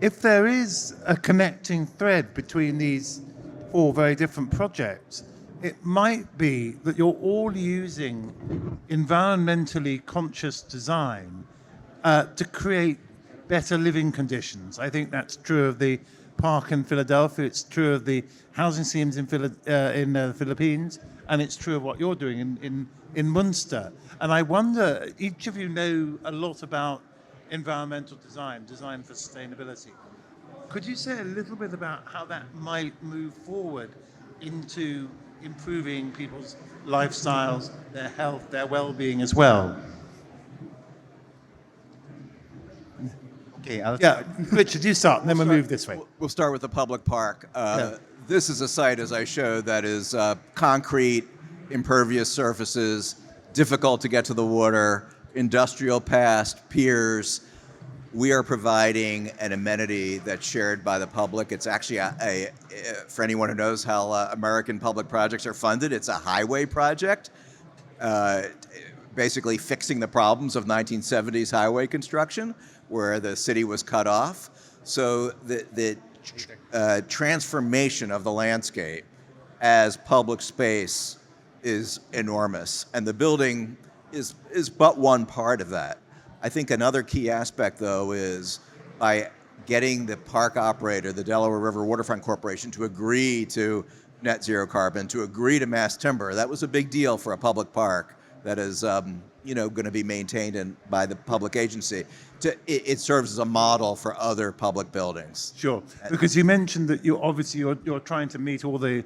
if there is a connecting thread between these four very different projects, it might be that you're all using environmentally conscious design to create better living conditions. I think that's true of the park in Philadelphia, it's true of the housing schemes in the Philippines, and it's true of what you're doing in Munster. And I wonder, each of you know a lot about environmental design, design for sustainability. Could you say a little bit about how that might move forward into improving people's lifestyles, their health, their well-being as well? Okay, Richard, you start, and then we'll move this way. We'll start with the public park. This is a site, as I showed, that is concrete, impervious surfaces, difficult to get to the water, industrial past, piers. We are providing an amenity that's shared by the public. It's actually for anyone who knows how American public projects are funded, it's a highway project, basically fixing the problems of 1970s highway construction, where the city was cut off. So the transformation of the landscape as public space is enormous, and the building is but one part of that. I think another key aspect, though, is by getting the park operator, the Delaware River Waterfront Corporation, to agree to net zero carbon, to agree to mass timber. That was a big deal for a public park that is going to be maintained by the public agency. It serves as a model for other public buildings. Sure, because you mentioned that you're trying to meet all the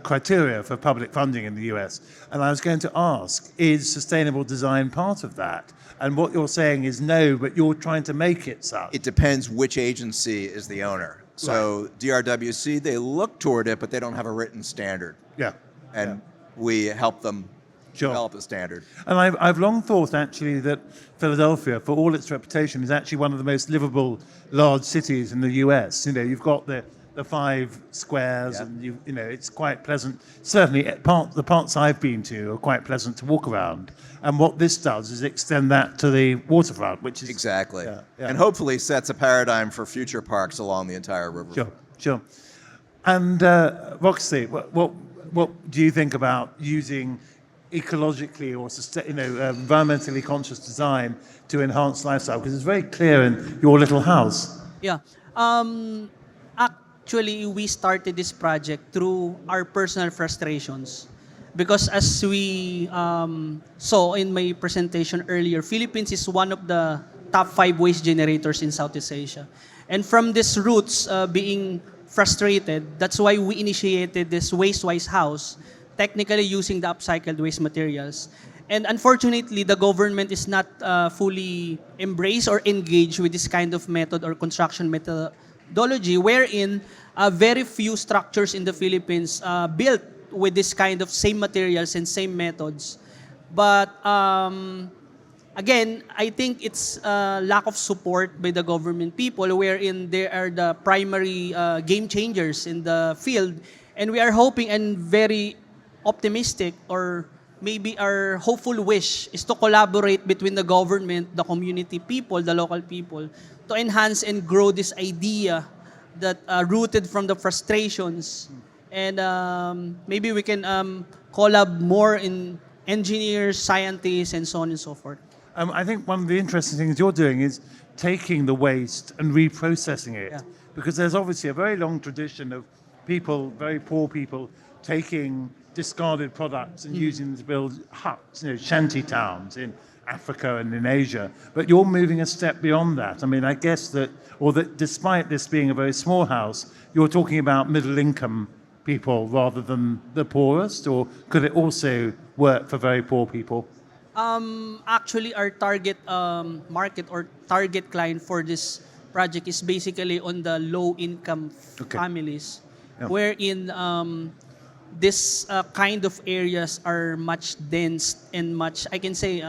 criteria for public funding in the US. And I was going to ask, is sustainable design part of that? And what you're saying is no, but you're trying to make it such. It depends which agency is the owner. So right. DRWC, they look toward it, but they don't have a written standard. Yeah. And we help them develop a standard. And I've long thought, actually, that Philadelphia, for all its reputation, is actually one of the most livable large cities in the US. You know, you've got the 5 squares, and it's quite pleasant. Certainly, the parts I've been to are quite pleasant to walk around. And what this does is extend that to the waterfront, which is exactly, and hopefully sets a paradigm for future parks along the entire river. Sure. And Roxy, what do you think about using ecologically or environmentally conscious design to enhance lifestyle? Because it's very clear in your little house. Yeah. Actually, we started this project through our personal frustrations. Because as we saw in my presentation earlier, Philippines is one of the top 5 waste generators in Southeast Asia. And from these roots being frustrated, that's why we initiated this Waste-Wise House, technically using the upcycled waste materials. And unfortunately, the government is not fully embraced or engaged with this kind of method or construction methodology, wherein very few structures in the Philippines built with this kind of same materials and same methods. But again, I think it's lack of support by the government people, wherein they are the primary game changers in the field. And we are hoping and very optimistic, or maybe our hopeful wish is to collaborate between the government, the community people, the local people, to enhance and grow this idea that rooted from the frustrations. And maybe we can collab more in engineers, scientists, and so on and so forth. I think one of the interesting things you're doing is taking the waste and reprocessing it. Because there's obviously a very long tradition of people, very poor people, taking discarded products and using them to build huts, shanty towns in Africa and in Asia. But you're moving a step beyond that. I mean, I guess that despite this being a very small house, you're talking about middle income people rather than the poorest, or could it also work for very poor people? Actually, our target market or target client for this project is basically on the low-income families, wherein this kind of areas are much dense and much, I can say,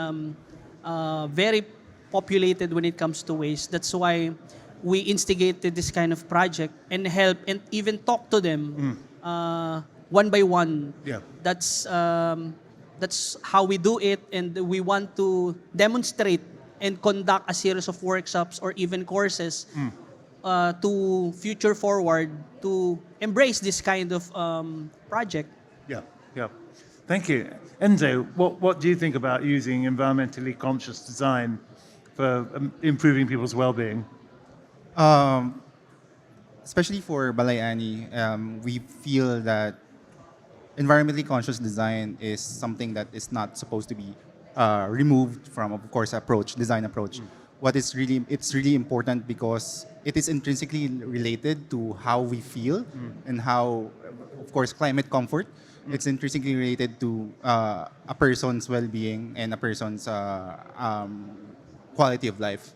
very populated when it comes to waste. That's why we instigated this kind of project and help and even talk to them one by one. That's how we do it, and we want to demonstrate and conduct a series of workshops or even courses to future forward to embrace this kind of project. Yeah, yeah. Thank you. Enzo, what do you think about using environmentally conscious design for improving people's well-being? Especially for Balayani, we feel that environmentally conscious design is something that is not supposed to be removed from, of course, design approach. It's really important because it is intrinsically related to how we feel and how, of course, climate comfort. It's intrinsically related to a person's well-being and a person's quality of life.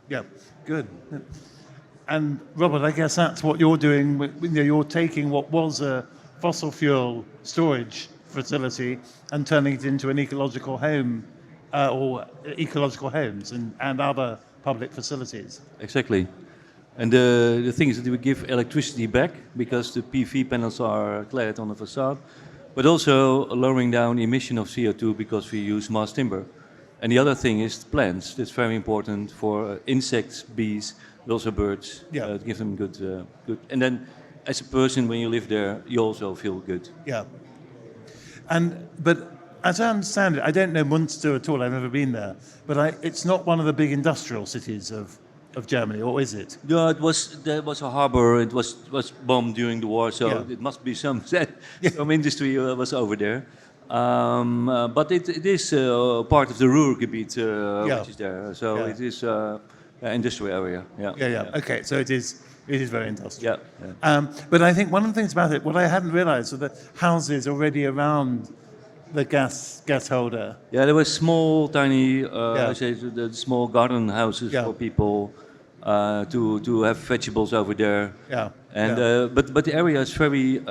Yeah, good. And Robert, I guess that's what you're doing. You're taking what was a fossil fuel storage facility and turning it into an ecological home or ecological homes and other public facilities. Exactly. And the thing is that we give electricity back because the PV panels are clad on the facade, but also lowering down emission of CO2 because we use mass timber. And the other thing is plants. That's very important for insects, bees, but also birds. Yeah. To give them good. And then, as a person, when you live there, you also feel good. Yeah. But as I understand it, I don't know Munster at all. I've never been there. But it's not one of the big industrial cities of Germany, or is it? Yeah, there was a harbor. It was bombed during the war, so Yeah. it must be some industry was over there. But it is part of the Ruhrgebiet, which is there. So Yeah. it is an industrial area. Yeah. Yeah. Okay, so it is very industrial. Yeah. But I think one of the things about it, what I hadn't realised, were the houses already around the gas holder. Yeah, there were small, tiny, I say the small garden houses Yeah. for people to have vegetables over there. Yeah. And but the area is very.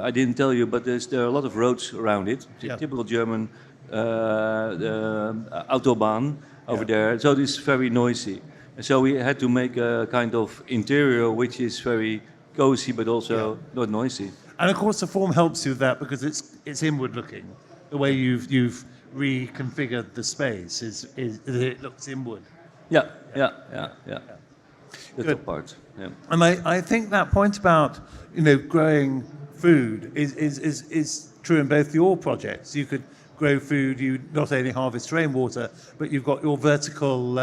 I didn't tell you, but there are a lot of roads around it. Yeah. Typical German autobahn over there. So it's very noisy. And so we had to make a kind of interior which is very cozy, but also not noisy. And of course, the form helps you with that because it's inward looking. The way you've reconfigured the space is that it looks inward. Yeah. The Good. top part. Yeah. And I think that point about growing food is true in both your projects. You could grow food. You not only harvest rainwater, but you've got your vertical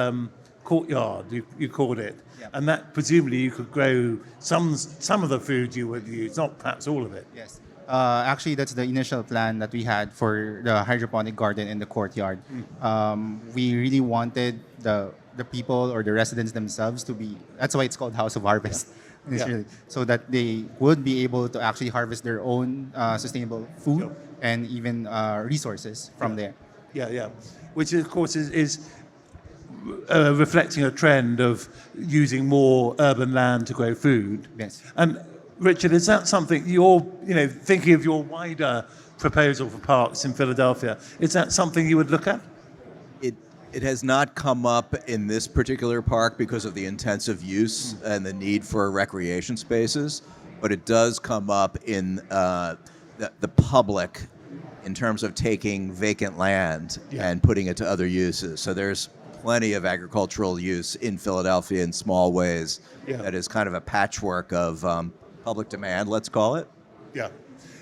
courtyard. You called it, and that presumably you could grow some of the food you would use, not perhaps all of it. Yes. Actually, that's the initial plan that we had for the hydroponic garden in the courtyard. We really wanted the people or the residents themselves to be. That's why it's called House of Harvest. Initially, so that they would be able to actually harvest their own sustainable food and even resources from there. Yeah. Which of course is reflecting a trend of using more urban land to grow food. Yes. And Richard, is that something you're thinking of your wider proposal for parks in Philadelphia? Is that something you would look at? It has not come up in this particular park because of the intensive use and the need for recreation spaces, but it does come up in the public in terms of taking vacant land and putting it to other uses. So there's plenty of agricultural use in Philadelphia in small ways that is kind of a patchwork of public demand, let's call it. Yeah.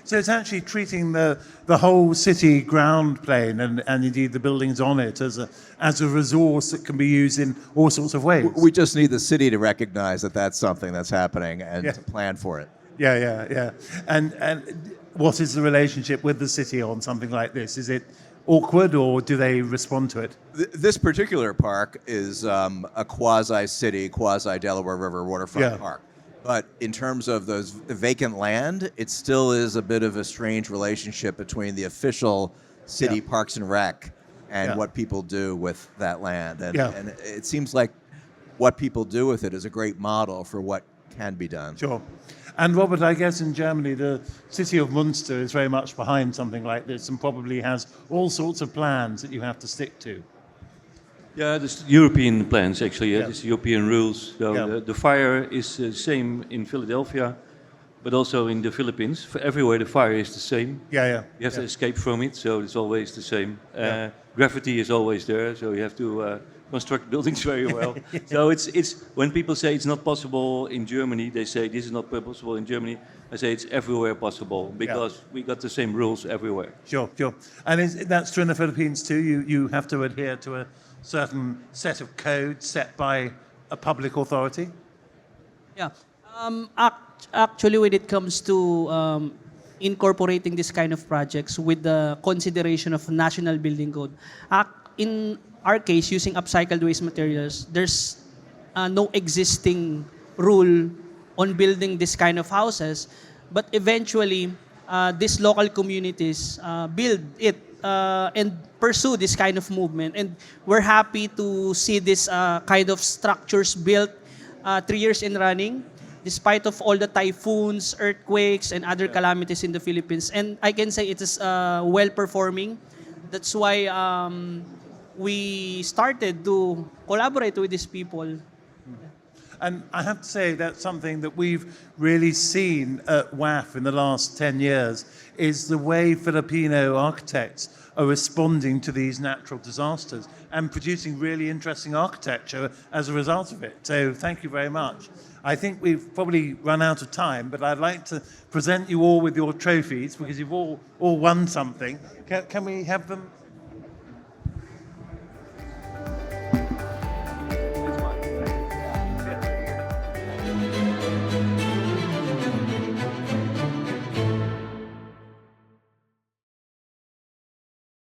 So it's actually treating the whole city ground plane and indeed the buildings on it as a resource that can be used in all sorts of ways. We just need the city to recognize that that's something that's happening and to plan for it. Yeah. And what is the relationship with the city on something like this? Is it awkward or do they respond to it? This particular park is a quasi-city, quasi-Delaware River waterfront park. But in terms of the vacant land, it still is a bit of a strange relationship between the official city parks and rec and what people do with that land. And it seems like what people do with it is a great model for what can be done. Sure. And Robert, I guess in Germany, the city of Munster is very much behind something like this and probably has all sorts of plans that you have to stick to. Yeah, there's European plans actually. There's European rules. So the fire is the same in Philadelphia, but also in the Philippines. For everywhere the fire is the same. Yeah. You have to escape from it, so it's always the same. gravity is always there, so you have to construct buildings very well. So it's when people say it's not possible in Germany, they say this is not possible in Germany. I say it's everywhere possible because we got the same rules everywhere. Sure, sure. And that's true in the Philippines too? You have to adhere to a certain set of codes set by a public authority? Yeah. Actually, when it comes to incorporating this kind of projects with the consideration of national building code, in our case, using upcycled waste materials, there's no existing rule on building this kind of houses, but eventually, these local communities build it and pursue this kind of movement. And we're happy to see this kind of structures built 3 years in running, despite of all the typhoons, earthquakes, and other calamities in the Philippines. And I can say it is well-performing. That's why we started to collaborate with these people. And I have to say that's something that we've really seen at WAF in the last 10 years, is the way Filipino architects are responding to these natural disasters and producing really interesting architecture as a result of it. So thank you very much. I think we've probably run out of time, but I'd like to present you all with your trophies because you've all won something. Can we have them?